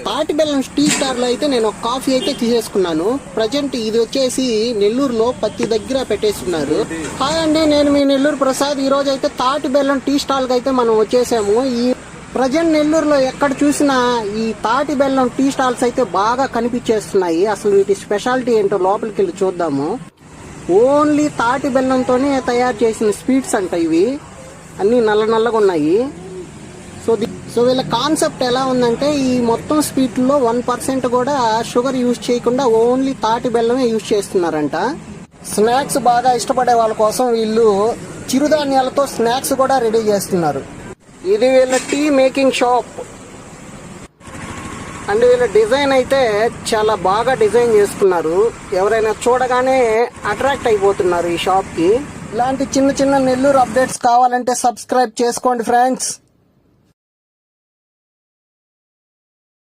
తాటి బెల్లం tea star లో అయితే నేను ఒక కాఫీ అయితే తీసేసుకున్నాను. ప్రజెంట్ ఇది వచ్చేసి నెల్లూరులో పత్తి దగ్గర పెట్టేస్తున్నారు. హాయ్ అండి, నేను మీ నెల్లూరు ప్రసాద్. ఈ రోజు అయితే తాటి బెల్లం టీ స్టాల్ కి అయితే మనం వచ్చేసాము. ఈ ప్రజెంట్ నెల్లూరులో ఎక్కడ చూసినా ఈ తాటి బెల్లం టీ స్టాల్స్ అయితే బాగా కనిపించేస్తున్నాయి. అసలు వీటి స్పెషాలిటీ ఏంటో లోపలికి వెళ్ళి చూద్దాము. ఓన్లీ తాటి బెల్లంతోనే తయారు చేసిన స్వీట్స్ అంట ఇవి. అన్ని నల్ల నల్లగా ఉన్నాయి. సో వీళ్ళ కాన్సెప్ట్ ఎలా ఉందంటే ఈ మొత్తం స్వీట్ లో 1% కూడా షుగర్ యూజ్ చేయకుండా ఓన్లీ తాటి బెల్లమే యూజ్ చేస్తున్నారంట. స్నాక్స్ బాగా ఇష్టపడే వాళ్ళ కోసం వీళ్ళు చిరుధాన్యాలతో స్నాక్స్ కూడా రెడీ చేస్తున్నారు. ఇది వీళ్ళ టీ మేకింగ్ షాప్ అండ్ వీళ్ళ డిజైన్ అయితే చాలా బాగా డిజైన్ చేసుకున్నారు. ఎవరైనా చూడగానే అట్రాక్ట్ అయిపోతున్నారు ఈ షాప్ కి. ఇలాంటి చిన్న చిన్న నెల్లూరు అప్డేట్స్ కావాలంటే సబ్స్క్రైబ్ చేసుకోండి ఫ్రెండ్స్.